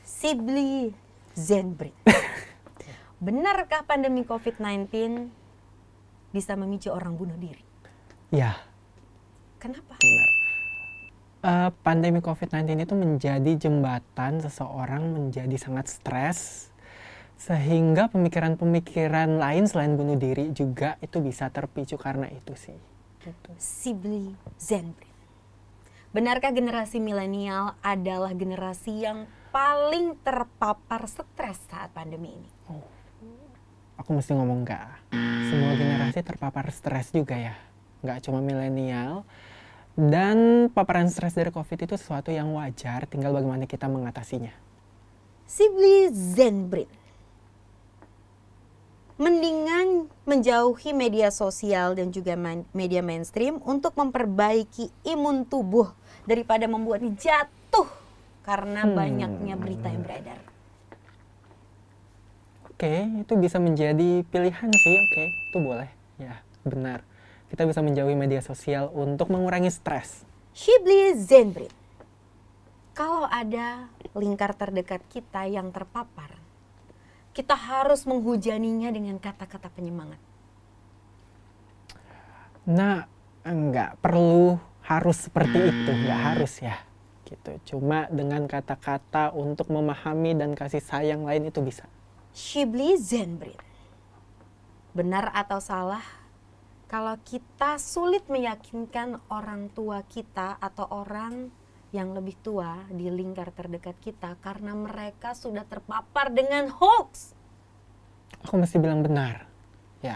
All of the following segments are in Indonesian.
Shibli Zenbrit. Benarkah pandemi COVID-19 bisa memicu orang bunuh diri? Ya. Kenapa? Benar. Pandemi COVID-19 itu menjadi jembatan seseorang menjadi sangat stres, sehingga pemikiran-pemikiran lain selain bunuh diri juga itu bisa terpicu karena itu sih. Gitu. Shibli Zenbrit. Benarkah generasi milenial adalah generasi yang paling terpapar stres saat pandemi ini? Oh, aku mesti ngomong enggak. Semua generasi terpapar stres juga ya. Nggak cuma milenial. Dan paparan stres dari COVID itu sesuatu yang wajar, tinggal bagaimana kita mengatasinya. Shibli Zenbrit. Mendingan menjauhi media sosial dan juga media mainstream untuk memperbaiki imun tubuh daripada membuatnya jatuh karena banyaknya berita yang beredar. Oke, itu bisa menjadi pilihan sih, oke, itu boleh. Ya, benar. Kita bisa menjauhi media sosial untuk mengurangi stres. Shibli Zenbrit. Kalau ada lingkar terdekat kita yang terpapar, kita harus menghujaninya dengan kata-kata penyemangat. Nah, nggak perlu harus seperti itu, nggak harus ya. Gitu. Cuma dengan kata-kata untuk memahami dan kasih sayang lain itu bisa. Shibli Zenbrit. Benar atau salah? Kalau kita sulit meyakinkan orang tua kita atau orang yang lebih tua di lingkar terdekat kita karena mereka sudah terpapar dengan hoax. Aku mesti bilang benar. Ya,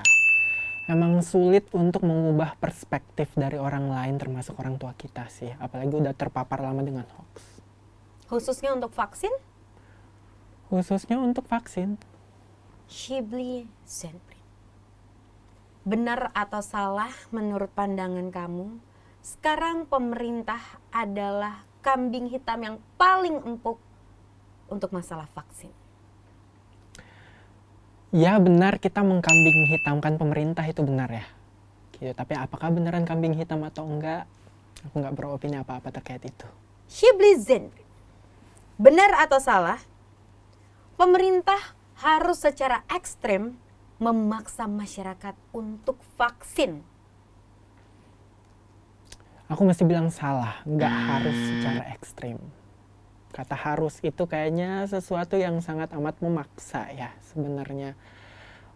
emang sulit untuk mengubah perspektif dari orang lain termasuk orang tua kita sih. Apalagi udah terpapar lama dengan hoax. Khususnya untuk vaksin? Khususnya untuk vaksin. Shibli Zenbrit. Benar atau salah menurut pandangan kamu, sekarang pemerintah adalah kambing hitam yang paling empuk untuk masalah vaksin? Ya benar, kita mengkambing hitamkan pemerintah itu benar ya. Gitu. Tapi apakah beneran kambing hitam atau enggak? Aku nggak beropini apa-apa terkait itu. Shibli Zenbrit. Benar atau salah, pemerintah harus secara ekstrem memaksa masyarakat untuk vaksin? Aku mesti bilang salah, nggak harus secara ekstrim. Kata harus itu kayaknya sesuatu yang sangat amat memaksa ya sebenarnya.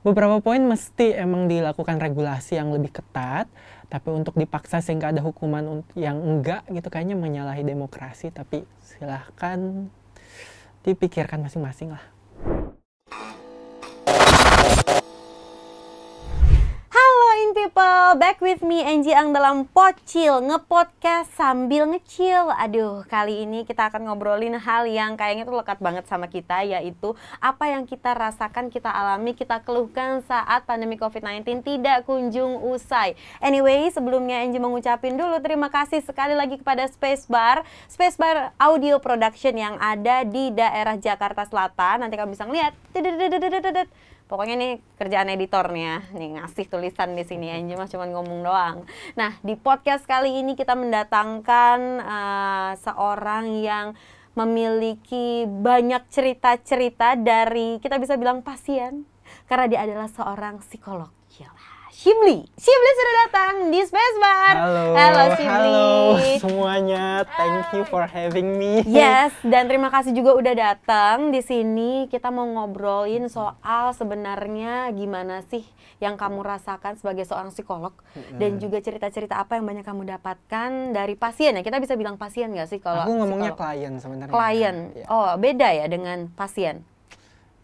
Beberapa poin mesti emang dilakukan regulasi yang lebih ketat, tapi untuk dipaksa sehingga ada hukuman yang enggak gitu kayaknya menyalahi demokrasi, tapi silahkan dipikirkan masing-masing lah. People, back with me Angie Ang dalam Pocil, ngepodcast sambil ngecil. Aduh, kali ini kita akan ngobrolin hal yang kayaknya tuh lekat banget sama kita, yaitu apa yang kita rasakan, kita alami, kita keluhkan saat pandemi COVID-19 tidak kunjung usai. Anyway, sebelumnya Angie mengucapin dulu terima kasih sekali lagi kepada Spacebar Audio Production yang ada di daerah Jakarta Selatan. Nanti kamu bisa ngeliat. Pokoknya nih kerjaan editornya, nih ngasih tulisan di sini, Angie mah cuma ngomong doang. Nah, di podcast kali ini kita mendatangkan seorang yang memiliki banyak cerita-cerita dari, kita bisa bilang pasien, karena dia adalah seorang psikolog. Shibli sudah datang di Spacebar. Halo Shibli. Halo semuanya, thank you for having me. Yes, dan terima kasih juga udah datang di sini. Kita mau ngobrolin soal sebenarnya gimana sih yang kamu rasakan sebagai seorang psikolog, dan juga cerita-cerita apa yang banyak kamu dapatkan dari pasien ya. Kita bisa bilang pasien nggak sih kalau aku ngomongnya psikolog? klien sebenarnya. Klien. Ya. Oh, beda ya dengan pasien.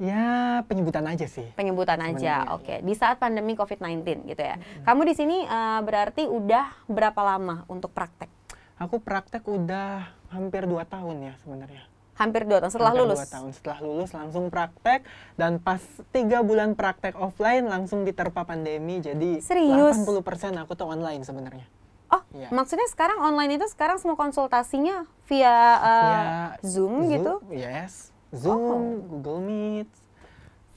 Ya, penyebutan aja sih. Penyebutan aja, Sebenarnya, oke. Di saat pandemi COVID-19 gitu ya. Kamu di sini berarti udah berapa lama untuk praktek? Aku praktek udah hampir 2 tahun ya sebenarnya. Hampir 2 tahun setelah lulus? 2 tahun setelah lulus langsung praktek, dan pas 3 bulan praktek offline langsung diterpa pandemi. Jadi serius? 80% aku tuh online sebenarnya. Oh, ya. Maksudnya sekarang online itu sekarang semua konsultasinya via Zoom gitu? Yes. Zoom, Google Meet,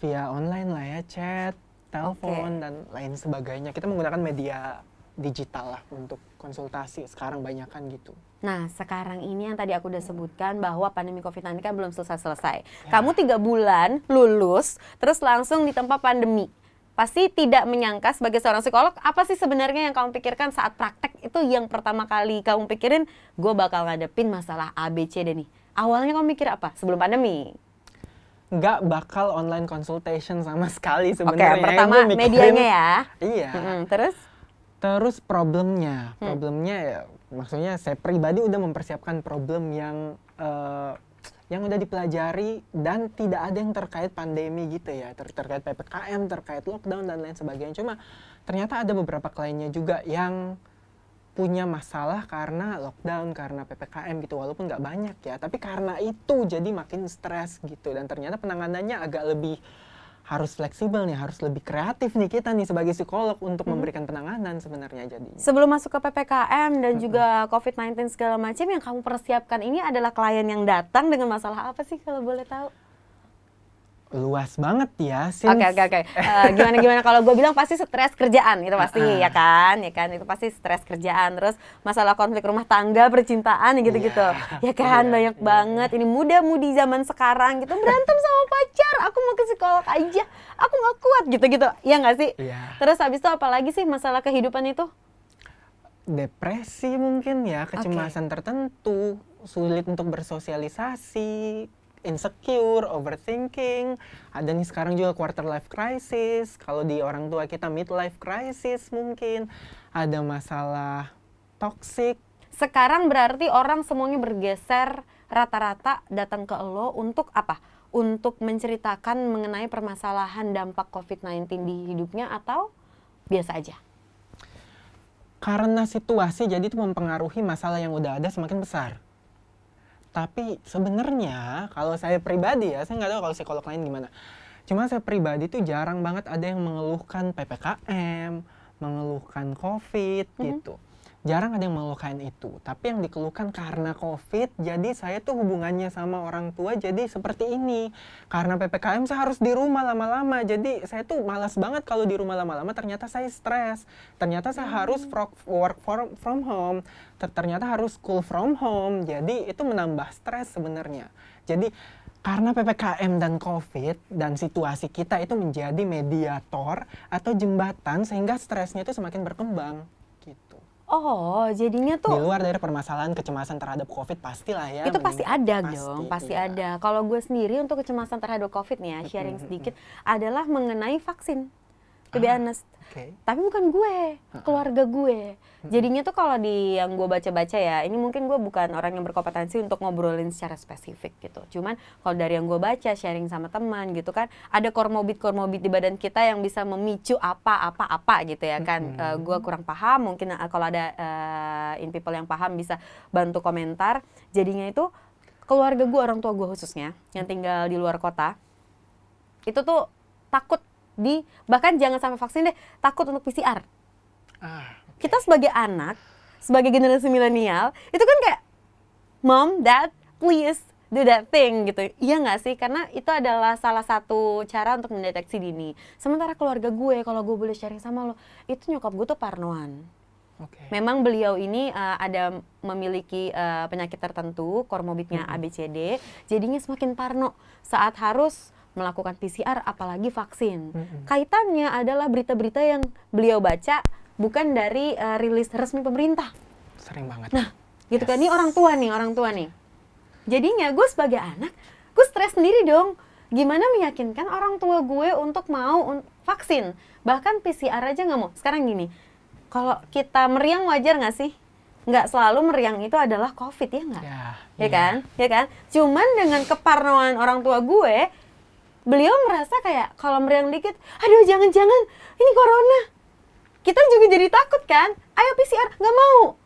via online lah ya, chat, telepon, dan lain sebagainya. Kita menggunakan media digital lah untuk konsultasi sekarang banyakan gitu. Nah, sekarang ini yang tadi aku udah sebutkan bahwa pandemi COVID-19 kan belum selesai-selesai. Kamu 3 bulan lulus, terus langsung ditempa pandemi. Pasti tidak menyangka sebagai seorang psikolog, apa sih sebenarnya yang kamu pikirkan saat praktek itu yang pertama kali kamu pikirin, gue bakal ngadepin masalah A, B, C, D nih. Awalnya kamu mikir apa sebelum pandemi? Nggak bakal online consultation sama sekali sebenarnya. Oke, pertama medianya ya. Iya. Terus problemnya ya, maksudnya saya pribadi udah mempersiapkan problem yang udah dipelajari dan tidak ada yang terkait pandemi gitu ya, terkait PPKM, terkait lockdown dan lain sebagainya. Cuma ternyata ada beberapa kliennya juga yang punya masalah karena lockdown, karena PPKM gitu, walaupun nggak banyak ya, tapi karena itu jadi makin stres gitu. Dan ternyata penanganannya agak lebih harus fleksibel nih, harus lebih kreatif nih kita nih sebagai psikolog untuk memberikan penanganan sebenarnya jadinya. Sebelum masuk ke PPKM dan juga COVID-19 segala macam, yang kamu persiapkan ini adalah klien yang datang dengan masalah apa sih kalau boleh tahu? Luas banget ya. Oke. Gimana kalau gue bilang pasti stres kerjaan, itu pasti ya kan, itu pasti stres kerjaan. Terus masalah konflik rumah tangga, percintaan gitu-gitu, ya kan, banyak banget. Ini muda-mudi zaman sekarang gitu berantem sama pacar, aku mau ke psikolog aja, aku nggak kuat gitu-gitu, ya nggak sih? Terus habis itu apalagi sih masalah kehidupan itu? Depresi mungkin ya, kecemasan tertentu, sulit untuk bersosialisasi, insecure, overthinking, ada nih sekarang juga quarter life crisis, kalau di orang tua kita midlife crisis mungkin, ada masalah toxic. Sekarang berarti orang semuanya bergeser rata-rata datang ke lo untuk apa? Untuk menceritakan mengenai permasalahan dampak COVID-19 di hidupnya atau biasa aja? Karena situasi jadi itu mempengaruhi masalah yang udah ada semakin besar. Tapi sebenarnya kalau saya pribadi ya, saya nggak tahu kalau psikolog lain gimana. Cuma saya pribadi tuh jarang banget ada yang mengeluhkan PPKM, mengeluhkan COVID gitu. Jarang ada yang mengeluhkan itu. Tapi yang dikeluhkan karena COVID, jadi saya tuh hubungannya sama orang tua jadi seperti ini. Karena PPKM saya harus di rumah lama-lama. Jadi saya tuh malas banget kalau di rumah lama-lama, ternyata saya stres. Ternyata saya harus work from home. Ternyata harus school from home. Jadi itu menambah stres sebenarnya. Jadi karena PPKM dan COVID dan situasi kita itu menjadi mediator atau jembatan sehingga stresnya itu semakin berkembang gitu. Oh, jadinya tuh di luar dari permasalahan kecemasan terhadap COVID pastilah ya. Itu pasti ada dong, pasti ada. Kalau gue sendiri untuk kecemasan terhadap COVID nih ya, sharing sedikit, adalah mengenai vaksin. To be honest. Tapi bukan gue, keluarga gue. Jadinya tuh kalau di yang gue baca-baca ya, ini mungkin gue bukan orang yang berkompetensi untuk ngobrolin secara spesifik gitu. Cuman kalau dari yang gue baca, sharing sama teman gitu kan, ada komorbid di badan kita yang bisa memicu apa gitu ya kan. Gue kurang paham, mungkin kalau ada in people yang paham bisa bantu komentar. Jadinya itu keluarga gue, orang tua gue khususnya, yang tinggal di luar kota, itu tuh takut bahkan jangan sampai vaksin deh, takut untuk PCR. Kita sebagai anak, sebagai generasi milenial, itu kan kayak, Mom, Dad, please do that thing gitu. Iya nggak sih? Karena itu adalah salah satu cara untuk mendeteksi dini. Sementara keluarga gue, kalau gue boleh sharing sama lo, itu nyokap gue tuh parnoan. Memang beliau ini ada memiliki penyakit tertentu, komorbidnya ABCD, jadinya semakin parno saat harus melakukan PCR, apalagi vaksin. Kaitannya adalah berita-berita yang beliau baca bukan dari rilis resmi pemerintah. Sering banget. Nah, gitu kan, ini orang tua nih. Jadinya gue sebagai anak, gue stres sendiri dong. Gimana meyakinkan orang tua gue untuk mau vaksin? Bahkan PCR aja nggak mau. Sekarang gini, kalau kita meriang wajar nggak sih? Nggak selalu meriang itu adalah COVID, ya nggak? Ya kan? Cuman dengan keparnoan orang tua gue, beliau merasa kayak kalau meriang dikit, aduh jangan-jangan ini corona. Kita juga jadi takut kan? Ayo PCR, nggak mau.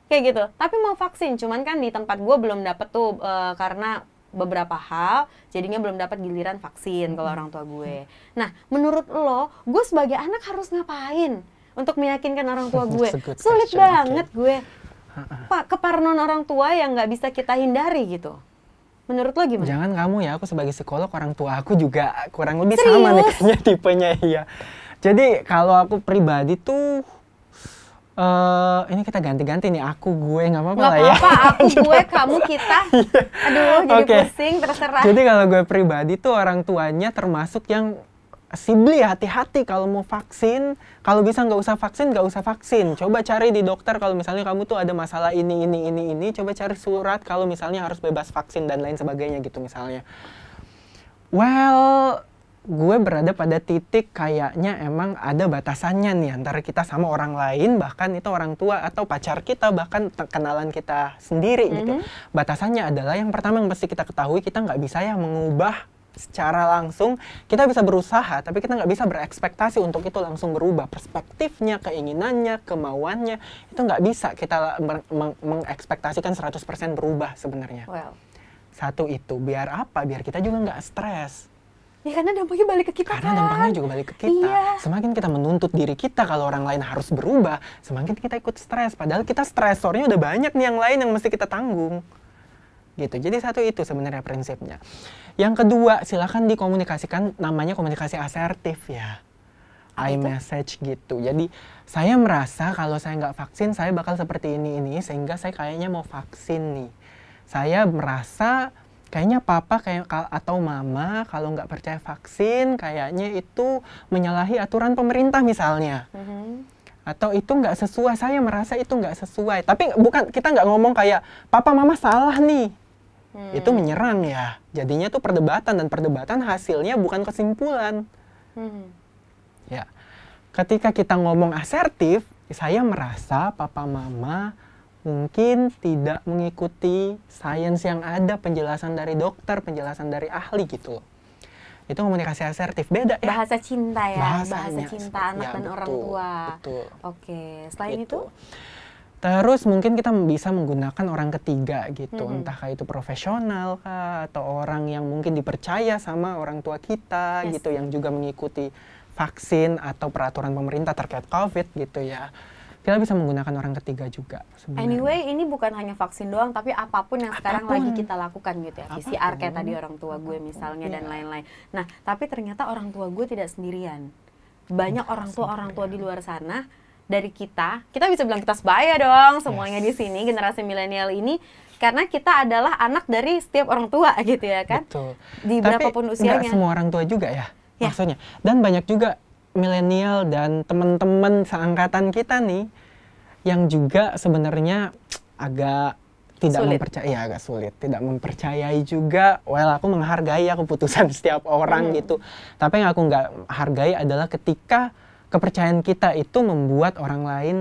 Kayak gitu. Tapi mau vaksin, cuman kan di tempat gue belum dapet tuh karena beberapa hal, jadinya belum dapat giliran vaksin kalau orang tua gue. Nah, menurut lo, gue sebagai anak harus ngapain untuk meyakinkan orang tua gue? Sulit banget gue. Pak, keparnoan orang tua yang nggak bisa kita hindari gitu. Menurut lo gimana? Jangan kamu ya, aku sebagai psikolog, orang tua aku juga kurang lebih sama nih kayaknya tipenya, iya. Jadi kalau aku pribadi tuh Ini kita ganti-ganti nih, aku, gue, nggak apa-apa Nggak lah ya. apa-apa, aku, gue, kamu, kita. Aduh, jadi Oke. pusing, terserah. Jadi kalau gue pribadi tuh orang tuanya termasuk yang Sibli hati-hati kalau mau vaksin. Kalau bisa nggak usah vaksin. Coba cari di dokter kalau misalnya kamu tuh ada masalah ini. Coba cari surat kalau misalnya harus bebas vaksin dan lain sebagainya gitu misalnya. Well, gue berada pada titik kayaknya emang ada batasannya nih antara kita sama orang lain, bahkan itu orang tua atau pacar kita, bahkan kenalan kita sendiri gitu. Batasannya adalah yang pertama yang mesti kita ketahui, kita nggak bisa ya mengubah secara langsung. Kita bisa berusaha, tapi kita nggak bisa berekspektasi untuk itu langsung berubah. Perspektifnya, keinginannya, kemauannya, itu nggak bisa kita mengekspektasikan 100% berubah sebenarnya. Well. Satu itu, biar apa? Biar kita juga nggak stres. Ya karena dampaknya balik ke kita. Karena dampaknya juga balik ke kita. Iya. Semakin kita menuntut diri kita kalau orang lain harus berubah, semakin kita ikut stres. Padahal kita stresornya udah banyak nih yang lain yang mesti kita tanggung. Gitu. Jadi satu itu sebenarnya prinsipnya. Yang kedua, silakan dikomunikasikan, namanya komunikasi asertif ya. iMessage gitu. Jadi saya merasa kalau saya nggak vaksin, saya bakal seperti ini, sehingga saya kayaknya mau vaksin nih. Saya merasa kayaknya papa atau mama kalau nggak percaya vaksin, kayaknya itu menyalahi aturan pemerintah misalnya. Atau itu nggak sesuai, saya merasa itu nggak sesuai. Tapi bukan, kita nggak ngomong kayak papa mama salah nih. Itu menyerang ya. Jadinya tuh perdebatan, dan perdebatan hasilnya bukan kesimpulan. Ya. Ketika kita ngomong asertif, saya merasa papa mama mungkin tidak mengikuti sains yang ada, penjelasan dari dokter, penjelasan dari ahli gitu loh. Itu komunikasi asertif, beda ya. Bahasa cinta ya, bahasa Bahasanya, cinta anak ya, dan betul, orang tua. Betul. Oke, selain Gitu. itu? Terus mungkin kita bisa menggunakan orang ketiga gitu, entah itu profesional kah, atau orang yang mungkin dipercaya sama orang tua kita gitu, yang juga mengikuti vaksin atau peraturan pemerintah terkait COVID gitu ya. Kita bisa menggunakan orang ketiga juga sebenarnya. Anyway, ini bukan hanya vaksin doang, tapi apapun yang sekarang lagi kita lakukan gitu ya. PCR kayak tadi orang tua gue misalnya dan lain-lain. Nah, tapi ternyata orang tua gue tidak sendirian. Banyak orang tua di luar sana. Dari kita bisa bilang kita sebaya dong semuanya di sini, generasi milenial ini, karena kita adalah anak dari setiap orang tua gitu ya kan. Betul. Di berapapun usianya. Tapi nggak semua orang tua juga ya, maksudnya. Dan banyak juga milenial dan teman-teman seangkatan kita nih yang juga sebenarnya agak tidak mempercayai, agak sulit, tidak mempercayai juga. Well, aku menghargai ya keputusan setiap orang gitu. Tapi yang aku nggak hargai adalah ketika kepercayaan kita itu membuat orang lain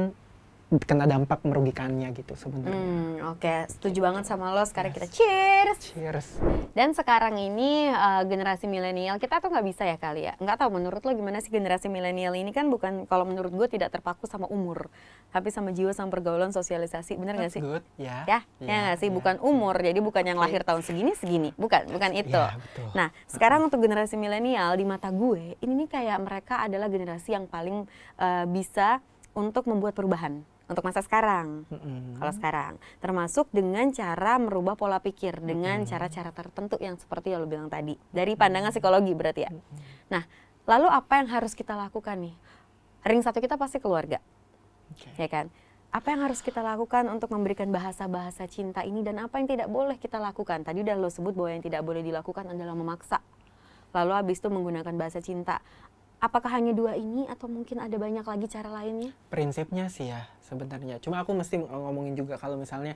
kena dampak merugikannya gitu sebenarnya. Oke, setuju banget sama lo. Sekarang kita cheers. Cheers. Dan sekarang ini generasi milenial kita tuh nggak bisa ya kali ya. Nggak tahu menurut lo gimana sih generasi milenial ini, kan bukan, kalau menurut gue tidak terpaku sama umur, tapi sama jiwa, sama pergaulan, sosialisasi. Bener nggak sih? Good, ya. Ya nggak sih, bukan umur. Jadi bukan yang lahir tahun segini, bukan itu. Ya, betul. Nah, sekarang untuk generasi milenial di mata gue, ini nih kayak mereka adalah generasi yang paling bisa untuk membuat perubahan untuk masa sekarang. Kalau sekarang, termasuk dengan cara merubah pola pikir dengan cara-cara tertentu yang seperti yang lo bilang tadi, dari pandangan psikologi berarti ya. Nah, lalu apa yang harus kita lakukan nih? Ring satu kita pasti keluarga, ya kan? Apa yang harus kita lakukan untuk memberikan bahasa-bahasa cinta ini, dan apa yang tidak boleh kita lakukan? Tadi udah lo sebut bahwa yang tidak boleh dilakukan adalah memaksa. Lalu habis itu menggunakan bahasa cinta. Apakah hanya dua ini atau mungkin ada banyak lagi cara lainnya? Prinsipnya sih ya sebenarnya. Cuma aku mesti ngomongin juga kalau misalnya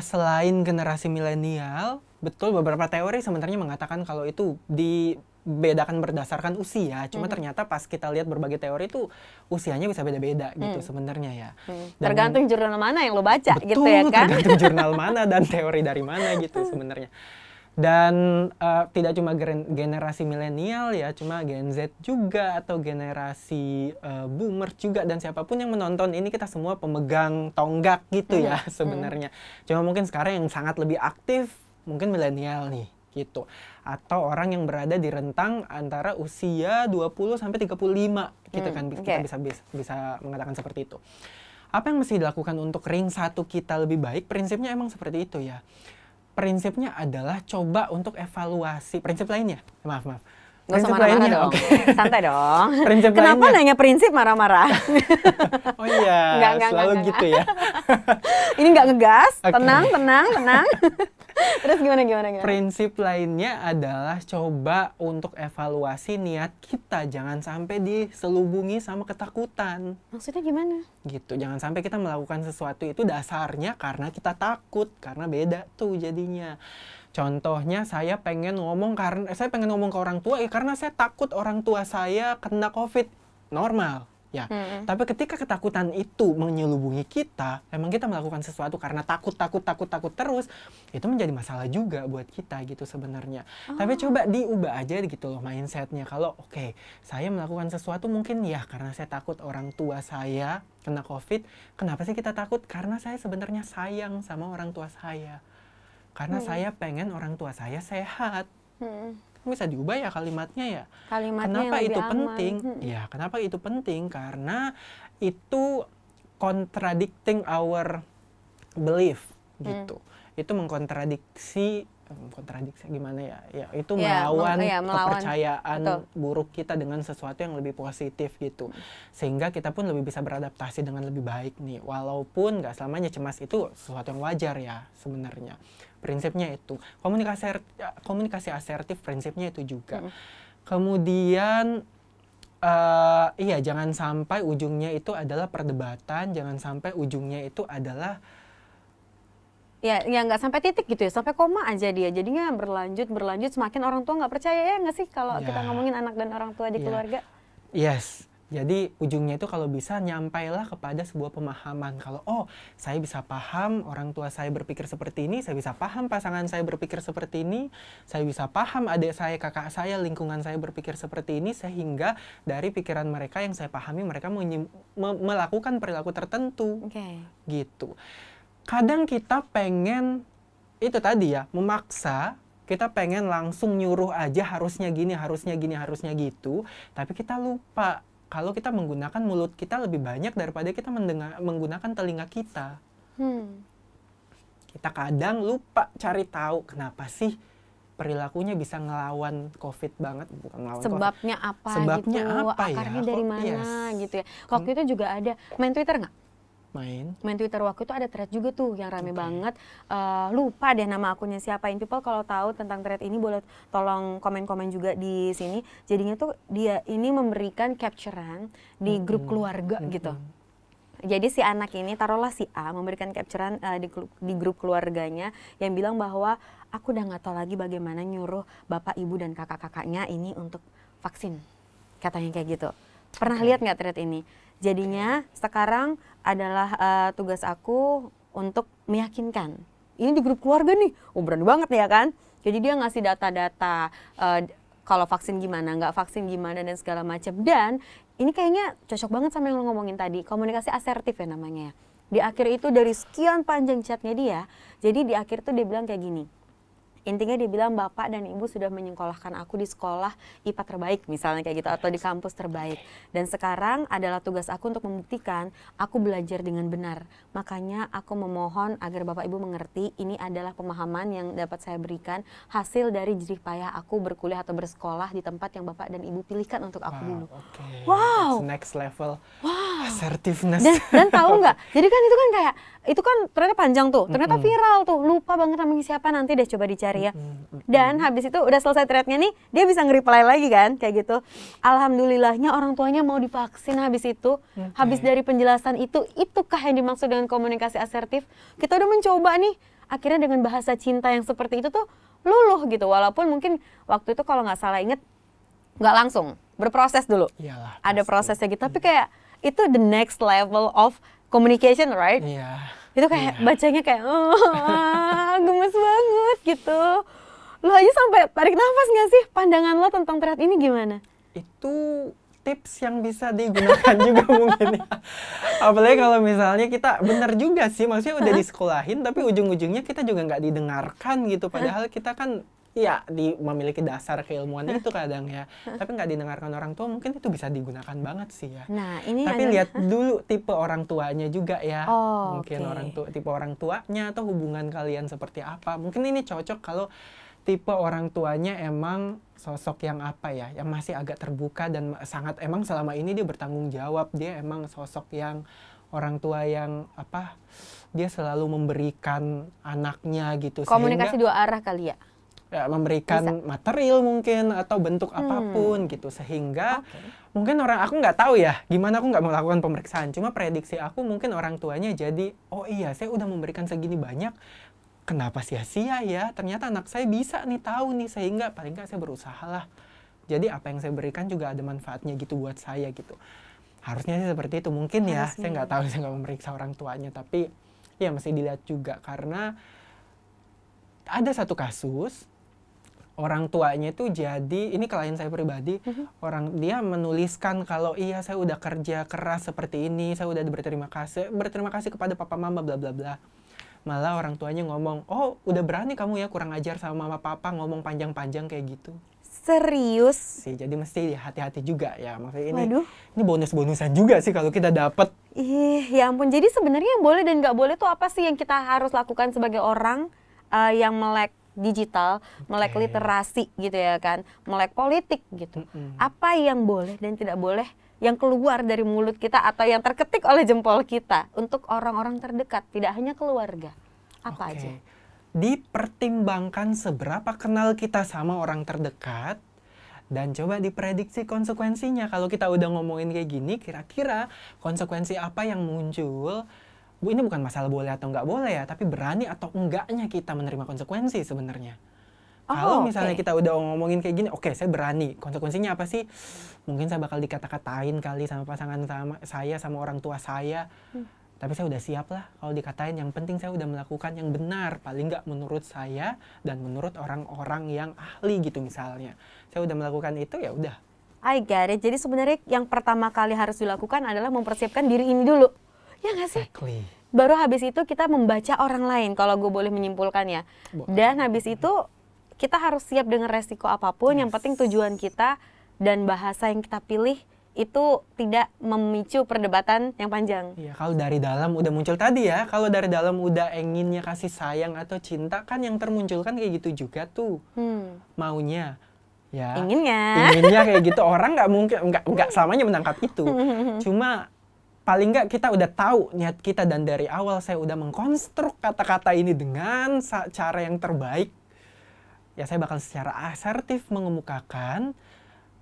selain generasi milenial, betul beberapa teori sebenarnya mengatakan kalau itu dibedakan berdasarkan usia. Cuma ternyata pas kita lihat berbagai teori itu usianya bisa beda-beda gitu sebenarnya ya. Tergantung jurnal mana yang lo baca. Betul, gitu ya kan? Tergantung jurnal mana dan teori dari mana gitu sebenarnya. Dan tidak cuma generasi milenial ya, cuma Gen Z juga atau generasi boomer juga, dan siapapun yang menonton ini, kita semua pemegang tonggak gitu ya sebenarnya. Cuma mungkin sekarang yang sangat lebih aktif mungkin milenial nih gitu, atau orang yang berada di rentang antara usia 20 sampai 35 gitu kan, kita bisa mengatakan seperti itu. Apa yang mesti dilakukan untuk ring satu kita lebih baik? Prinsipnya emang seperti itu ya. Prinsipnya adalah coba untuk evaluasi. Prinsip lainnya, maaf. Nggak usah Prinsip marah-marah lainnya, dong. oke. Santai dong. Prinsip Kenapa lainnya. nanya prinsip marah-marah? Oh iya, Nggak, selalu nggak. gitu ya. Ini nggak ngegas, Oke. tenang. Terus gimana? Prinsip lainnya adalah coba untuk evaluasi niat kita. Jangan sampai diselubungi sama ketakutan. Maksudnya gimana? Gitu, jangan sampai kita melakukan sesuatu itu dasarnya karena kita takut. Karena beda tuh jadinya. Contohnya saya pengen ngomong ke orang tua ya karena saya takut orang tua saya kena COVID. Normal. Ya, tapi ketika ketakutan itu menyelubungi kita, emang kita melakukan sesuatu karena takut terus, itu menjadi masalah juga buat kita gitu sebenarnya. Tapi coba diubah aja gitu loh mindsetnya. Kalau oke, saya melakukan sesuatu mungkin ya karena saya takut orang tua saya kena COVID. Kenapa sih kita takut? Karena saya sebenarnya sayang sama orang tua saya. Karena saya pengen orang tua saya sehat. Bisa diubah ya kalimatnya ya. Kalimatnya Kenapa yang itu lebih penting? aman. Ya, kenapa itu penting? Karena itu contradicting our belief gitu. Itu mengkontradiksi gimana ya? Ya, itu Ya, melawan melawan. kepercayaan Betul. buruk kita dengan sesuatu yang lebih positif gitu. Sehingga kita pun lebih bisa beradaptasi dengan lebih baik nih. Walaupun nggak selamanya cemas itu sesuatu yang wajar ya sebenarnya. Prinsipnya itu. Komunikasi asertif prinsipnya itu juga. Kemudian iya, jangan sampai ujungnya itu adalah perdebatan, jangan sampai ujungnya itu adalah Ya nggak sampai titik gitu ya, sampai koma aja dia. Jadinya berlanjut semakin orang tua nggak percaya ya nggak sih kalau kita ngomongin anak dan orang tua di keluarga? Yes. Jadi ujungnya itu kalau bisa nyampailah kepada sebuah pemahaman. Kalau saya bisa paham orang tua saya berpikir seperti ini, saya bisa paham pasangan saya berpikir seperti ini, saya bisa paham adik saya, kakak saya, lingkungan saya berpikir seperti ini, sehingga dari pikiran mereka yang saya pahami mereka melakukan perilaku tertentu. Gitu. Kadang kita pengen itu tadi ya, memaksa, kita pengen langsung nyuruh aja harusnya gini, harusnya gitu, tapi kita lupa kalau kita menggunakan mulut kita lebih banyak daripada kita menggunakan telinga kita. Kita kadang lupa cari tahu kenapa sih perilakunya bisa ngelawan COVID banget, bukan ngelawan Sebabnya COVID. apa Sebabnya gitu, apa ya? akarnya dari mana gitu ya. Waktu itu juga ada, main Twitter nggak? Main Twitter waktu itu ada thread juga tuh yang rame banget. Lupa deh nama akunnya siapa. People kalau tahu tentang thread ini boleh tolong komen-komen juga di sini. Jadinya tuh dia ini memberikan capturean di grup keluarga gitu. Jadi si anak ini, taruhlah si A, memberikan capturean di grup keluarganya yang bilang bahwa aku udah nggak tahu lagi bagaimana nyuruh bapak, ibu, dan kakak-kakaknya ini untuk vaksin. Katanya kayak gitu. Pernah lihat nggak thread ini? Jadinya sekarang adalah tugas aku untuk meyakinkan. Ini di grup keluarga nih, berani banget nih ya kan. Jadi dia ngasih data-data kalau vaksin gimana, nggak vaksin gimana, dan segala macam. Dan ini kayaknya cocok banget sama yang lo ngomongin tadi, komunikasi asertif ya namanya ya. Di akhir itu dari sekian panjang chatnya dia, jadi di akhir tuh dia bilang kayak gini. Intinya dia bilang bapak dan ibu sudah menyekolahkan aku di sekolah IPA terbaik misalnya kayak gitu, atau di kampus terbaik. Dan sekarang adalah tugas aku untuk membuktikan aku belajar dengan benar. Makanya aku memohon agar bapak ibu mengerti ini adalah pemahaman yang dapat saya berikan hasil dari jerih payah aku berkuliah atau bersekolah di tempat yang bapak dan ibu pilihkan untuk aku dulu. Wow. That's next level. Assertiveness. Dan tahu nggak? Jadi kan itu kan ternyata panjang tuh, ternyata viral tuh, lupa banget namanya siapa, nanti deh coba dicari ya. Dan habis itu udah selesai threadnya nih, dia bisa nge-reply lagi kan, kayak gitu. Alhamdulillahnya orang tuanya mau divaksin habis itu, habis dari penjelasan itukah yang dimaksud dengan komunikasi asertif? Kita udah mencoba nih, akhirnya dengan bahasa cinta yang seperti itu tuh luluh gitu, walaupun mungkin waktu itu kalau nggak salah inget, nggak langsung, berproses dulu. Iyalah, ada prosesnya gitu, tapi kayak itu the next level of communication, right? Iya. Itu kayak bacanya kayak gemes banget gitu. Lo aja sampai tarik nafas nggak sih? Pandangan lo tentang thread ini gimana? Itu tips yang bisa digunakan juga mungkin ya. Apalagi kalau misalnya kita benar juga sih, maksudnya udah disekolahin tapi ujung-ujungnya kita juga nggak didengarkan gitu. Padahal kita kan ya memiliki dasar keilmuan itu kadang ya, tapi nggak didengarkan orang tua, mungkin itu bisa digunakan banget sih ya. Nah, ini tapi lihat dulu tipe orang tuanya juga ya. Mungkin okay. tipe orang tuanya atau hubungan kalian seperti apa. Mungkin ini cocok kalau tipe orang tuanya emang sosok yang apa ya, yang masih agak terbuka dan sangat emang selama ini dia bertanggung jawab. Dia emang sosok yang orang tua yang apa, dia selalu memberikan anaknya gitu. Komunikasi Sehingga, dua arah kali ya? ya, memberikan material mungkin atau bentuk apapun gitu, sehingga mungkin aku nggak tahu ya gimana, aku nggak melakukan pemeriksaan, cuma prediksi aku mungkin orang tuanya jadi, oh iya saya udah memberikan segini banyak, kenapa sia-sia ya, ternyata anak saya bisa nih tahu nih, sehingga paling nggak saya berusaha lah, jadi apa yang saya berikan juga ada manfaatnya gitu buat saya gitu. Harusnya sih seperti itu mungkin ya, saya nggak tahu, saya nggak memeriksa orang tuanya, tapi ya mesti dilihat juga karena ada satu kasus orang tuanya itu jadi, ini klien saya pribadi, dia menuliskan kalau iya saya udah kerja keras seperti ini, saya udah berterima kasih kepada papa mama bla bla bla. Malah orang tuanya ngomong, oh udah berani kamu ya kurang ajar sama mama papa ngomong panjang-panjang kayak gitu. Serius? Sih, jadi mesti hati-hati juga ya. Maksudnya ini bonus-bonusan juga sih kalau kita dapat. Ih, ya ampun. Jadi sebenarnya yang boleh dan nggak boleh tuh apa sih yang kita harus lakukan sebagai orang yang melek digital, melek literasi gitu ya kan, melek politik gitu. Apa yang boleh dan tidak boleh yang keluar dari mulut kita atau yang terketik oleh jempol kita untuk orang-orang terdekat, tidak hanya keluarga. Apa aja? Dipertimbangkan seberapa kenal kita sama orang terdekat dan coba diprediksi konsekuensinya. Kalau kita udah ngomongin kayak gini, kira-kira konsekuensi apa yang muncul? Bu, ini bukan masalah boleh atau nggak boleh ya, tapi berani atau enggaknya kita menerima konsekuensi sebenarnya. Kalau misalnya kita udah ngomongin kayak gini, oke, saya berani. Konsekuensinya apa sih? Mungkin saya bakal dikata-katain kali sama pasangan sama orang tua saya. Tapi saya udah siap lah kalau dikatain. Yang penting saya udah melakukan yang benar. Paling nggak menurut saya dan menurut orang-orang yang ahli gitu misalnya. Saya udah melakukan itu, ya udah. I get it. Jadi sebenarnya yang pertama kali harus dilakukan adalah mempersiapkan diri ini dulu. Ya nggak sih? Exactly. Baru habis itu kita membaca orang lain, kalau gue boleh menyimpulkan ya. Dan habis itu kita harus siap dengan resiko apapun. Yang penting tujuan kita dan bahasa yang kita pilih itu tidak memicu perdebatan yang panjang. Iya, kalau dari dalam udah muncul tadi ya, kalau dari dalam udah inginnya kasih sayang atau cinta, kan yang termunculkan kayak gitu juga tuh. Maunya. Ya. Inginnya kayak gitu. Orang nggak mungkin, nggak selamanya menangkap itu. Cuma paling nggak kita udah tahu niat kita, dan dari awal saya udah mengkonstruk kata-kata ini dengan cara yang terbaik. Ya saya bakal secara asertif mengemukakan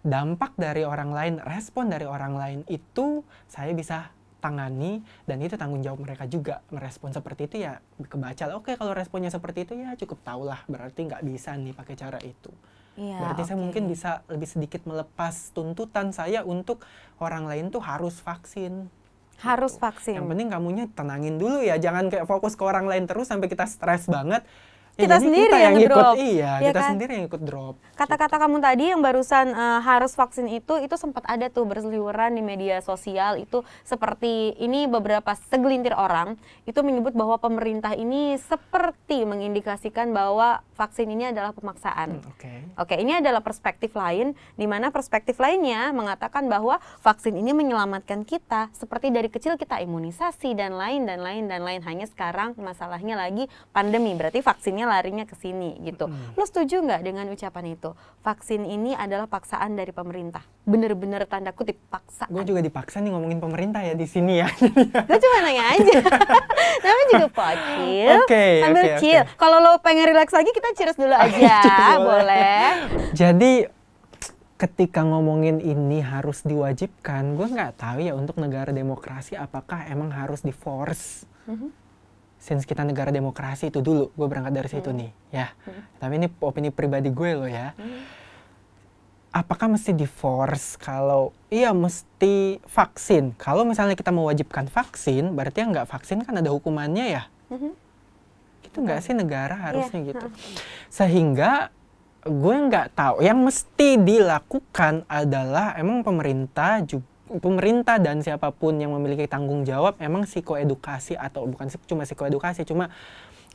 dampak dari orang lain, respon dari orang lain itu saya bisa tangani, dan itu tanggung jawab mereka juga. Merespon seperti itu ya kebaca. Oke, kalau responnya seperti itu ya cukup tahulah, berarti nggak bisa nih pakai cara itu. Ya, berarti saya mungkin bisa lebih sedikit melepas tuntutan saya untuk orang lain tuh harus vaksin. Harus vaksin. Yang penting kamunya tenangin dulu ya, jangan kayak fokus ke orang lain terus sampai kita stres banget. Kita sendiri yang ikut, ya kita kan? sendiri yang ikut drop. Kata-kata kamu tadi yang barusan harus vaksin itu sempat ada tuh berseliweran di media sosial. Itu seperti ini, beberapa segelintir orang itu menyebut bahwa pemerintah ini seperti mengindikasikan bahwa vaksin ini adalah pemaksaan. Oke, ini adalah perspektif lain, di mana perspektif lainnya mengatakan bahwa vaksin ini menyelamatkan kita, seperti dari kecil kita imunisasi dan lain. Hanya sekarang masalahnya lagi pandemi, berarti vaksinnya larinya ke sini gitu. Lo setuju nggak dengan ucapan itu? Vaksin ini adalah paksaan dari pemerintah. Bener-bener tanda kutip paksaan. Gue juga dipaksa nih ngomongin pemerintah ya di sini ya. Gue cuma nanya aja. Namanya juga pocil. Sambil chill. Kalau lo pengen relax lagi, kita cheers dulu aja. Boleh. Jadi ketika ngomongin ini harus diwajibkan, gue nggak tahu ya untuk negara demokrasi apakah emang harus di-force. Since kita negara demokrasi itu dulu, gue berangkat dari situ nih, ya. Tapi ini opini pribadi gue loh ya. Apakah mesti di-force? Kalau iya mesti vaksin. Kalau misalnya kita mewajibkan vaksin, berarti yang nggak vaksin kan ada hukumannya ya. Gitu nggak sih negara harusnya gitu. Sehingga gue nggak tahu. Yang mesti dilakukan adalah emang pemerintah dan siapapun yang memiliki tanggung jawab emang psikoedukasi, atau bukan cuma psikoedukasi, cuma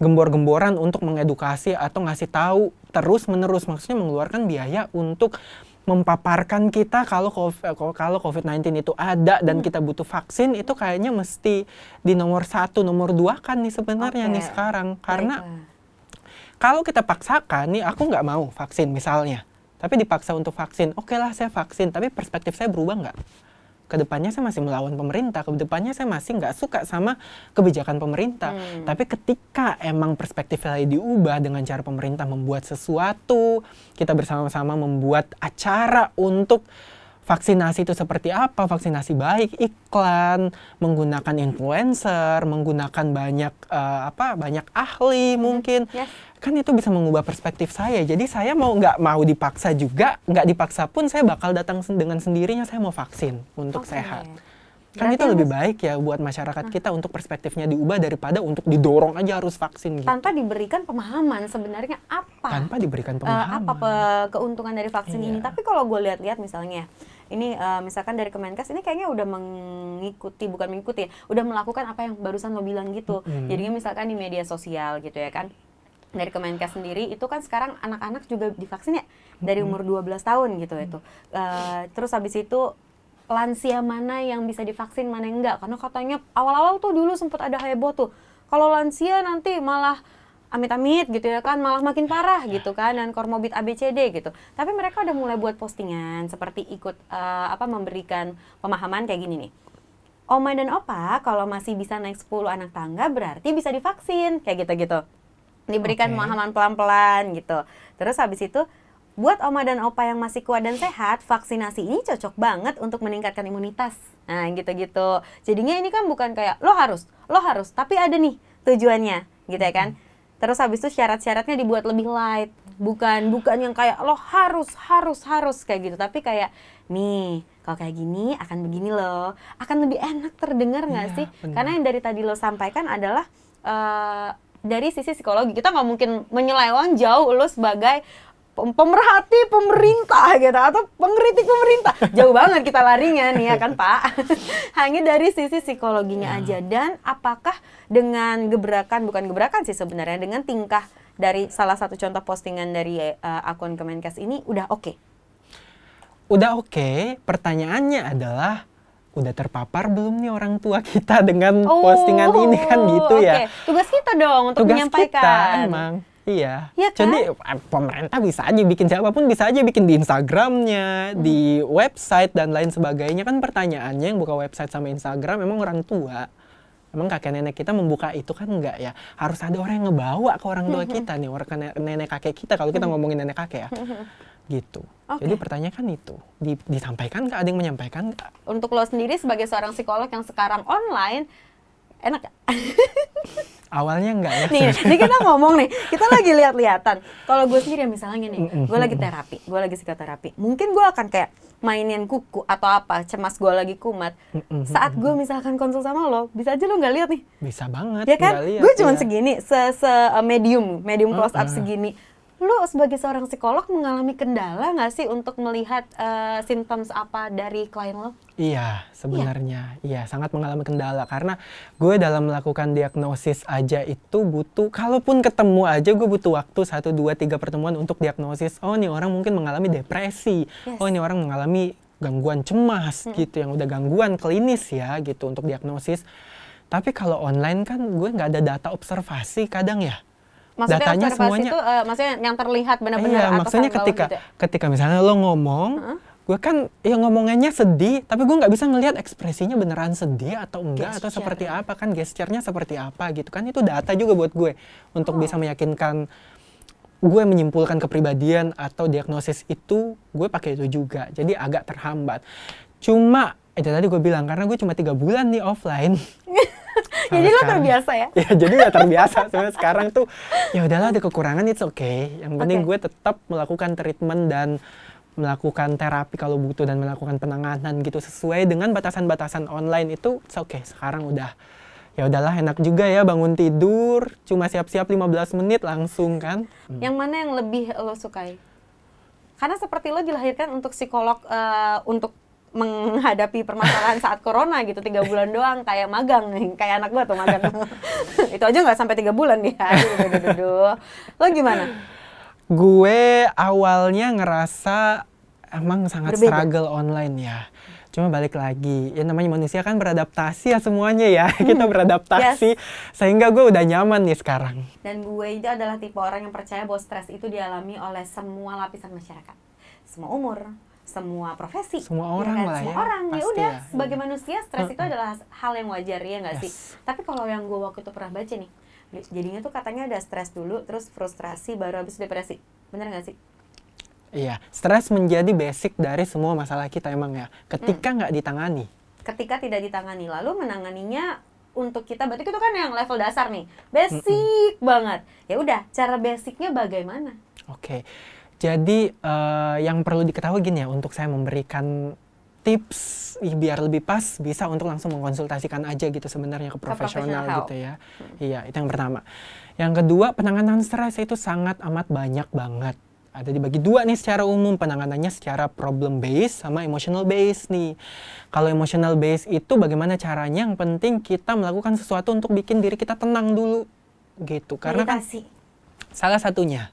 gembor-gemboran untuk mengedukasi atau ngasih tahu terus-menerus, maksudnya mengeluarkan biaya untuk mempaparkan kita kalau COVID-19 itu ada dan kita butuh vaksin. Itu kayaknya mesti di nomor 1, nomor 2 kan nih sebenarnya nih sekarang, karena Kalau kita paksakan nih, aku nggak mau vaksin misalnya, tapi dipaksa untuk vaksin, oke lah saya vaksin, tapi perspektif saya berubah nggak? Kedepannya saya masih melawan pemerintah, kedepannya saya masih nggak suka sama kebijakan pemerintah. Tapi ketika emang perspektif saya diubah dengan cara pemerintah membuat sesuatu, kita bersama-sama membuat acara untuk vaksinasi itu seperti apa, vaksinasi baik, iklan, menggunakan influencer, menggunakan banyak ahli mungkin. Yes. Kan itu bisa mengubah perspektif saya. Jadi saya nggak mau dipaksa juga, nggak dipaksa pun saya bakal datang dengan sendirinya, saya mau vaksin untuk sehat. Kan Berarti itu lebih baik ya buat masyarakat kita untuk perspektifnya diubah daripada untuk didorong aja harus vaksin gitu. Tanpa diberikan pemahaman sebenarnya apa? Tanpa diberikan pemahaman. Keuntungan dari vaksin ini. Tapi kalau gue lihat-lihat misalnya, ini misalkan dari Kemenkes ini kayaknya udah bukan mengikuti ya, udah melakukan apa yang barusan lo bilang gitu. Jadinya misalkan di media sosial gitu ya kan. Dari Kemenkes sendiri itu kan sekarang anak-anak juga divaksin ya dari umur 12 tahun gitu itu. Terus habis itu lansia mana yang bisa divaksin mana yang enggak, karena katanya awal-awal tuh dulu sempat ada heboh tuh kalau lansia nanti malah amit-amit gitu ya kan, malah makin parah gitu kan, dan komorbid ABCD gitu. Tapi mereka udah mulai buat postingan seperti ikut memberikan pemahaman kayak gini nih, Oma dan Opa kalau masih bisa naik 10 anak tangga berarti bisa divaksin kayak gitu-gitu, diberikan pemahaman pelan-pelan gitu. Terus habis itu buat Oma dan Opa yang masih kuat dan sehat, vaksinasi ini cocok banget untuk meningkatkan imunitas. Nah, gitu-gitu. Jadinya ini kan bukan kayak lo harus, tapi ada nih tujuannya, gitu ya kan? Terus habis itu syarat-syaratnya dibuat lebih light. Bukan yang kayak lo harus kayak gitu, tapi kayak nih, kalau kayak gini akan begini loh. Akan lebih enak terdengar nggak sih? Bener. Karena yang dari tadi lo sampaikan adalah dari sisi psikologi. Kita nggak mungkin menyeleweng jauh lo sebagai pemerhati pemerintah gitu atau pengkritik pemerintah, jauh banget kita larinya nih ya kan Pak. Hanya dari sisi psikologinya aja. Dan apakah dengan bukan gebrakan sih sebenarnya, dengan tingkah dari salah satu contoh postingan dari akun Kemenkes ini udah oke? Udah oke. Pertanyaannya adalah udah terpapar belum nih orang tua kita dengan postingan ini kan gitu ya. Tugas kita dong untuk menyampaikan. Tugas kita emang. Iya, ya kan? Jadi pemerintah bisa aja bikin, siapapun bisa aja bikin di Instagramnya, di website dan lain sebagainya. Kan pertanyaannya yang buka website sama Instagram emang orang tua. Emang kakek nenek kita membuka itu kan enggak ya? Harus ada orang yang ngebawa ke orang tua kita nih, orang nenek kakek kita kalau kita ngomongin nenek kakek ya. Gitu. Jadi pertanyaan kan itu, disampaikan nggak? Ada yang menyampaikan nggak? Untuk lo sendiri sebagai seorang psikolog yang sekarang online, enak gak? Awalnya enggak ya. Nih kita ngomong nih, kita lagi lihat-lihatan. Kalau gue sendiri misalnya nih, gue lagi terapi, gue lagi psikoterapi. Mungkin gue akan kayak mainin kuku atau apa, cemas gue lagi kumat. Saat gue misalkan konsul sama lo, bisa aja lo nggak lihat nih. Bisa banget. Ya kan? Gue cuma segini, medium close up segini. Lo sebagai seorang psikolog mengalami kendala nggak sih untuk melihat symptoms apa dari klien lo? Iya, sebenarnya. Iya, sangat mengalami kendala. Karena gue dalam melakukan diagnosis aja itu butuh, kalaupun ketemu aja gue butuh waktu 1, 2, 3 pertemuan untuk diagnosis. Oh, ini orang mungkin mengalami depresi. Oh, ini orang mengalami gangguan cemas gitu, yang udah gangguan klinis ya gitu untuk diagnosis. Tapi kalau online kan gue nggak ada data observasi kadang ya. Maksudnya datanya semuanya itu maksudnya yang terlihat benar-benar. Iya, maksudnya ketika misalnya lo ngomong, gue kan ya ngomongannya sedih, tapi gue nggak bisa ngelihat ekspresinya beneran sedih atau enggak, atau seperti apa kan, gesturnya seperti apa gitu kan. Itu data juga buat gue untuk bisa meyakinkan gue menyimpulkan kepribadian atau diagnosis itu, gue pakai itu juga. Jadi agak terhambat. Cuma itu tadi gue bilang, karena gue cuma 3 bulan nih offline. Jadi lo terbiasa ya? Ya jadi udah terbiasa. Sebenarnya sekarang tuh ya udahlah, ada kekurangan, it's okay. Yang penting gue tetap melakukan treatment dan melakukan terapi kalau butuh dan melakukan penanganan gitu sesuai dengan batasan-batasan online itu, it's okay. Sekarang udah ya udahlah, enak juga ya bangun tidur cuma siap-siap 15 menit langsung kan. Yang mana yang lebih lo sukai? Karena seperti lo dilahirkan untuk psikolog, untuk menghadapi permasalahan saat corona gitu, 3 bulan doang, kayak magang, kayak anak gue tuh magang. Itu aja nggak sampai 3 bulan dia. Lo gimana? Gue awalnya ngerasa emang sangat struggle online ya. Cuma balik lagi, ya namanya manusia kan beradaptasi ya semuanya ya. Kita beradaptasi, sehingga gue udah nyaman nih sekarang. Dan gue itu adalah tipe orang yang percaya bahwa stres itu dialami oleh semua lapisan masyarakat. Semua umur, semua profesi. Semua orang ya kan? lah Semua ya. orang, ya udah. Ya. Sebagai manusia, stres itu adalah hal yang wajar, ya nggak sih? Yes. Tapi kalau yang gue waktu itu pernah baca nih, jadinya tuh katanya ada stres dulu, terus frustrasi, baru habis depresi. Bener nggak sih? Iya, stres menjadi basic dari semua masalah kita emang ya. Ketika nggak ditangani. Ketika tidak ditangani, lalu menanganinya untuk kita, berarti itu kan yang level dasar nih, basic banget. Ya udah, cara basicnya bagaimana? Oke, jadi yang perlu diketahui gini ya, untuk saya memberikan tips biar lebih pas, bisa untuk langsung mengkonsultasikan aja gitu sebenarnya ke profesional gitu ya. Iya, itu yang pertama. Yang kedua, penanganan stres itu sangat amat banyak banget. Ada dibagi dua nih secara umum, penanganannya secara problem based sama emotional based nih. Kalau emotional based itu bagaimana caranya, yang penting kita melakukan sesuatu untuk bikin diri kita tenang dulu gitu. Karena meditasi. Kan salah satunya.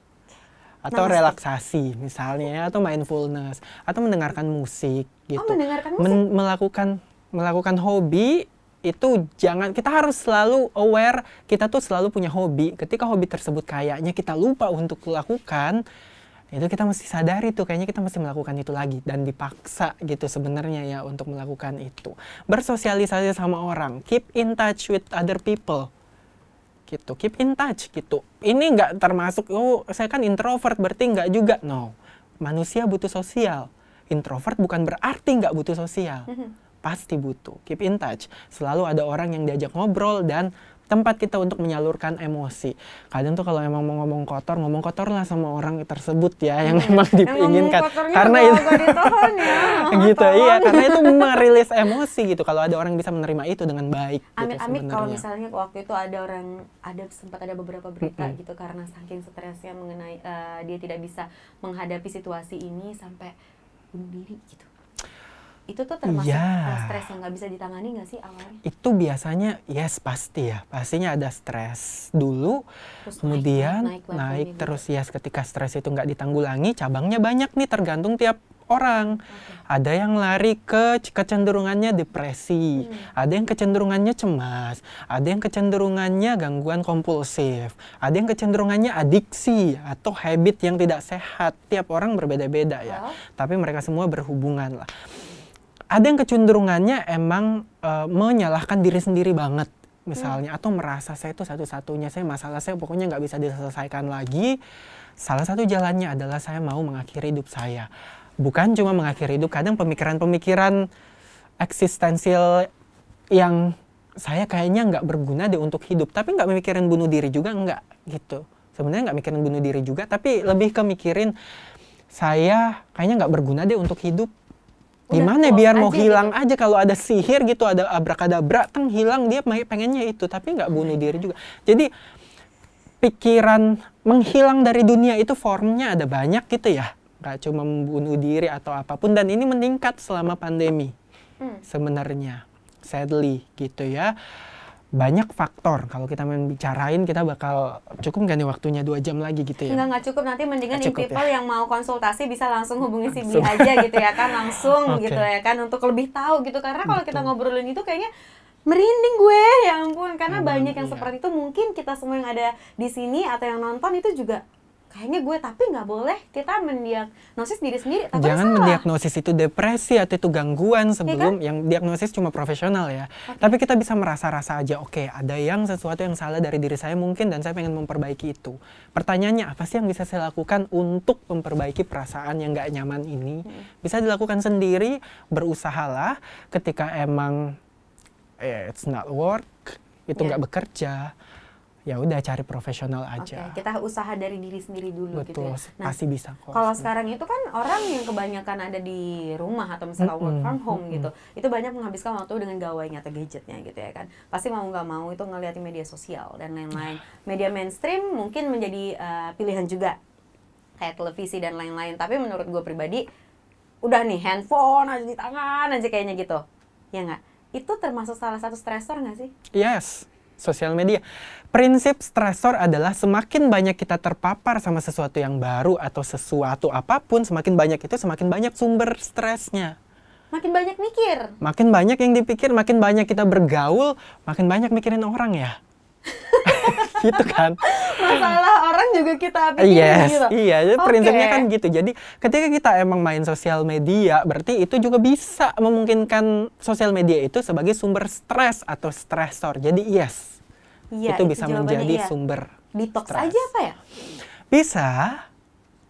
Atau relaksasi misalnya, atau mindfulness, atau mendengarkan musik gitu. Oh, mendengarkan musik? Melakukan hobi itu jangan, kita harus selalu aware, kita tuh selalu punya hobi. Ketika hobi tersebut kayaknya kita lupa untuk lakukan, itu kita mesti sadari tuh, kayaknya kita mesti melakukan itu lagi dan dipaksa gitu sebenarnya ya untuk melakukan itu. Bersosialisasi sama orang, keep in touch with other people. Gitu, keep in touch gitu. Ini nggak termasuk, oh saya kan introvert berarti nggak juga. No, manusia butuh sosial. Introvert bukan berarti nggak butuh sosial. Pasti butuh, keep in touch. Selalu ada orang yang diajak ngobrol dan tempat kita untuk menyalurkan emosi. Kadang tuh kalau emang mau ngomong kotor lah sama orang tersebut ya, yang emang diinginkan. Karena itu gitu, iya, karena itu merilis emosi gitu. Kalau ada orang bisa menerima itu dengan baik. Amit-amit gitu, kalau misalnya waktu itu sempat ada beberapa berita gitu, karena saking stresnya mengenai dia tidak bisa menghadapi situasi ini sampai bunuh diri gitu. Itu tuh termasuk stres yang nggak bisa ditangani nggak sih awalnya? Itu biasanya pasti ya, pastinya ada stres dulu, terus kemudian naik terus ya. Ketika stres itu nggak ditanggulangi, cabangnya banyak nih, tergantung tiap orang. Ada yang lari ke kecenderungannya depresi, ada yang kecenderungannya cemas, ada yang kecenderungannya gangguan kompulsif, ada yang kecenderungannya adiksi atau habit yang tidak sehat. Tiap orang berbeda-beda ya, tapi mereka semua berhubungan lah. Ada yang kecenderungannya emang menyalahkan diri sendiri banget misalnya, atau merasa saya itu satu-satunya, masalah saya pokoknya nggak bisa diselesaikan lagi. Salah satu jalannya adalah saya mau mengakhiri hidup saya. Bukan cuma mengakhiri hidup, kadang pemikiran-pemikiran eksistensial yang saya kayaknya nggak berguna deh untuk hidup, tapi nggak mikirin bunuh diri juga, nggak gitu. Sebenarnya nggak mikirin bunuh diri juga, tapi lebih ke mikirin saya kayaknya nggak berguna deh untuk hidup. Gimana biar mau hilang gitu aja, kalau ada sihir gitu, ada abrakadabra, hilang, dia pengennya itu, tapi nggak bunuh diri juga. Jadi pikiran menghilang dari dunia itu formnya ada banyak gitu ya, nggak cuma bunuh diri atau apapun, dan ini meningkat selama pandemi sebenarnya, sadly gitu ya. Banyak faktor, kalau kita membicarain kita bakal cukup nggak nih waktunya 2 jam lagi gitu ya? Nggak cukup, nanti mendingan people yang mau konsultasi bisa langsung hubungi si Bli aja gitu ya kan, langsung gitu ya kan, untuk lebih tahu gitu. Karena kalau kita ngobrolin itu kayaknya merinding gue, ya ampun, karena banyak yang seperti itu. Mungkin kita semua yang ada di sini atau yang nonton itu juga kayaknya gue, tapi nggak boleh kita mendiagnosis diri sendiri. Jangan mendiagnosis itu depresi atau itu gangguan sebelum yang diagnosis cuma profesional ya. Tapi kita bisa merasa-rasa aja, oke, ada yang sesuatu yang salah dari diri saya mungkin, dan saya pengen memperbaiki itu. Pertanyaannya, apa sih yang bisa saya lakukan untuk memperbaiki perasaan yang nggak nyaman ini? Bisa dilakukan sendiri, berusahalah. Ketika emang it's not work, itu nggak bekerja, ya udah cari profesional aja. Kita usaha dari diri sendiri dulu. Betul, gitu ya. Nah, pasti bisa kok. Kalau sekarang itu kan orang yang kebanyakan ada di rumah atau misalnya work from home gitu, itu banyak menghabiskan waktu dengan gawainya atau gadgetnya gitu ya kan. Pasti mau nggak mau itu ngeliatin media sosial dan lain-lain. Media mainstream mungkin menjadi pilihan juga, kayak televisi dan lain-lain. Tapi menurut gue pribadi, udah nih handphone aja di tangan aja kayaknya gitu, ya nggak? Itu termasuk salah satu stresor nggak sih? Yes. Sosial media. Prinsip stresor adalah semakin banyak kita terpapar sama sesuatu yang baru atau sesuatu apapun, semakin banyak itu semakin banyak sumber stresnya. Makin banyak mikir. Makin banyak yang dipikir, makin banyak kita bergaul, makin banyak mikirin orang ya. Gitu kan. Masalah orang juga kita pikirin Yes, gitu. iya, jadi prinsipnya Oke. kan gitu. Jadi ketika kita emang main sosial media, berarti itu juga bisa memungkinkan sosial media itu sebagai sumber stres atau stresor. Jadi yes, Iya, itu bisa jawabannya menjadi iya. sumber Detox stres. aja apa ya?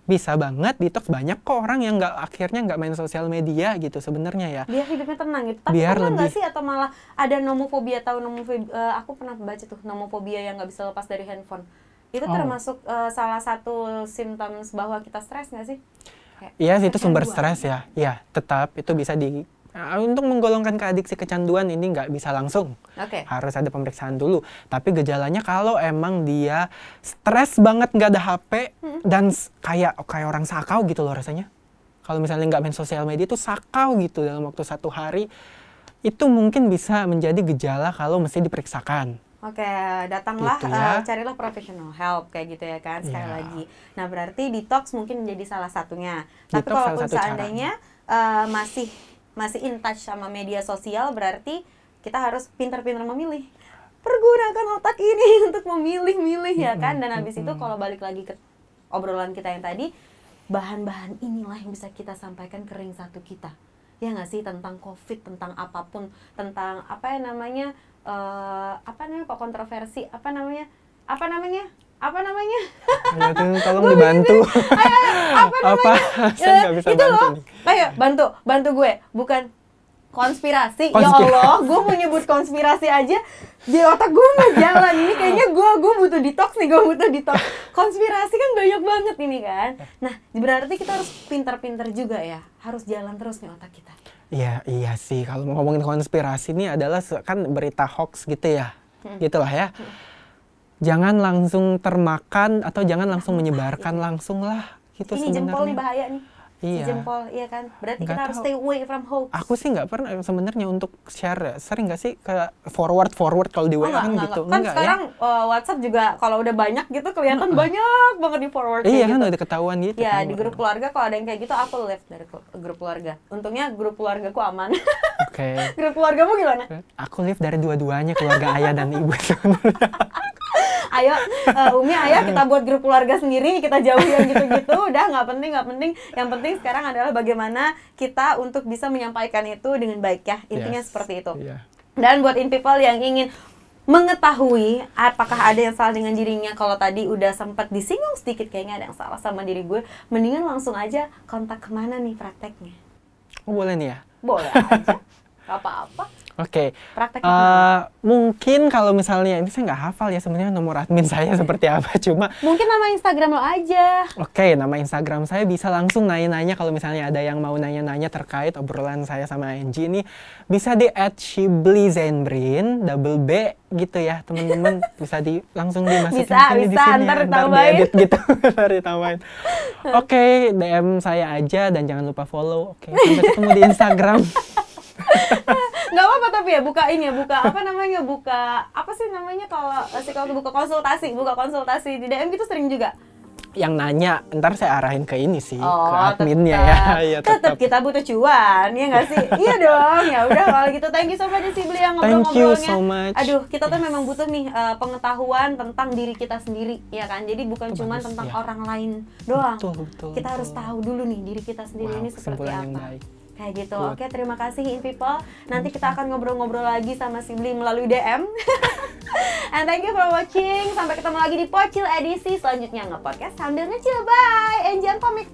Bisa banget detox. Banyak kok orang yang akhirnya nggak main sosial media gitu sebenarnya ya. Biar hidupnya tenang gitu. Tapi Biar pernah nggak lebih- sih atau malah ada nomofobia, tahu nomofobia? Aku pernah baca tuh nomofobia yang nggak bisa lepas dari handphone. Itu Oh. termasuk salah satu simptoms bahwa kita stres nggak sih? Kayak Iya, itu sumber kecanduan. stres ya. Iya, tetap itu bisa untuk menggolongkan ke adiksi kecanduan ini nggak bisa langsung. Oke. Harus ada pemeriksaan dulu. Tapi gejalanya kalau emang dia stres banget nggak ada HP dan kayak orang sakau gitu loh rasanya. Kalau misalnya nggak main sosial media itu sakau gitu dalam waktu 1 hari, itu mungkin bisa menjadi gejala kalau mesti diperiksakan. Oke, datanglah, Gitu ya. carilah professional help kayak gitu ya kan, sekali Iya. lagi. Nah, berarti detox mungkin menjadi salah satunya. Tapi Detox salah kalaupun satu seandainya masih in touch sama media sosial, berarti kita harus pintar-pintar memilih. Pergunakan otak ini untuk memilih-milih ya kan. Dan habis itu kalau balik lagi ke obrolan kita yang tadi, bahan-bahan inilah yang bisa kita sampaikan ke ring satu kita. Ya nggak sih, tentang COVID, tentang apapun, tentang apa ya namanya, kok kontroversi, apa namanya, Ayo tuh, tolong dibantu. Apa? Saya nggak bisa itu bantu loh. nih. Ayo bantu gue, bukan konspirasi. Ya Konspirasi. Allah, gue mau nyebut konspirasi aja di otak gue nggak jalan. Ini kayaknya gue butuh detox nih, gue butuh detox. Konspirasi kan banyak banget ini kan. Nah, berarti kita harus pintar-pintar juga ya, harus jalan terus nih otak kita. Iya sih, kalau mau ngomongin konspirasi ini adalah kan berita hoax gitu ya. Gitulah ya. Jangan langsung termakan atau jangan langsung menyebarkan langsung lah gitu Ini jempol nih sebenarnya. bahaya nih. Iya. Si jempol, iya kan. Berarti Nggak kita harus tahu. stay away from hoax. Aku sih nggak pernah sebenarnya untuk share. Sering nggak sih ke forward kalau di WA kan gitu? Kan Enggak sekarang WhatsApp juga kalau udah banyak gitu kelihatan banyak banget di forward ya. Iya kayak kan gitu. udah ketahuan gitu. Ya, kan. di grup keluarga kalau ada yang kayak gitu aku left dari grup keluarga. Untungnya grup keluargaku aman. Oke. Grup keluargamu gimana? Aku live dari dua-duanya, keluarga ayah dan ibu sebenarnya. Ayo, Umi, ayah kita buat grup keluarga sendiri, kita jauhi yang gitu-gitu. Udah nggak penting. Yang penting sekarang adalah bagaimana kita untuk bisa menyampaikan itu dengan baik ya. Intinya Yes. seperti itu. Iya. Dan buat in people yang ingin mengetahui apakah ada yang salah dengan dirinya, kalau tadi udah sempat disinggung sedikit kayaknya ada yang salah sama diri gue, mendingan langsung aja kontak kemana nih prakteknya? Oh boleh nih ya? Boleh aja, gak apa-apa. Oke. Prakteknya kemana? Mungkin kalau misalnya ini saya nggak hafal ya sebenarnya nomor admin saya seperti apa, cuma Mungkin nama Instagram lo aja. oke, nama Instagram saya bisa langsung nanya-nanya kalau misalnya ada yang mau nanya-nanya terkait obrolan saya sama Angie ini, bisa di @shiblizenbrin double B gitu ya teman-teman. Bisa langsung dimasukin Bisa, sini di bisa, sini ntar ya, ditambahin. diedit gitu. Ntar ditambahin. Oke, DM saya aja dan jangan lupa follow. Oke, sampai ketemu di Instagram. Nggak apa-apa tapi ya, buka ini ya, buka apa namanya, buka apa sih namanya kalau psikolog buka konsultasi di DM gitu sering juga. Yang nanya, ntar saya arahin ke ini sih, ke Oh, adminnya tetap. ya. Iya, Tetap kita butuh cuan, ya nggak sih? Iya dong, ya udah kalau gitu. Thank you so much si Bli yang Thank you ngobrol-ngobrolnya. so much. Aduh, kita tuh memang butuh nih pengetahuan tentang diri kita sendiri, ya kan? Jadi bukan Itu cuma bagus, tentang ya. orang lain doang. Betul. Kita harus tahu dulu nih diri kita sendiri Wow, ini seperti kesimpulan yang apa. baik. Kayak gitu. Good. Oke, terima kasih in people. Nanti kita akan ngobrol-ngobrol lagi sama si Bli melalui DM. And thank you for watching. Sampai ketemu lagi di Pocil edisi selanjutnya nge-podcast sambil ngecil. Bye. Jangan pamit.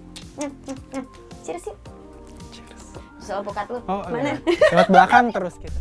Cheers yuk. Cheers. Soal buka tuh. Oh, Mana? lewat belakang terus kita.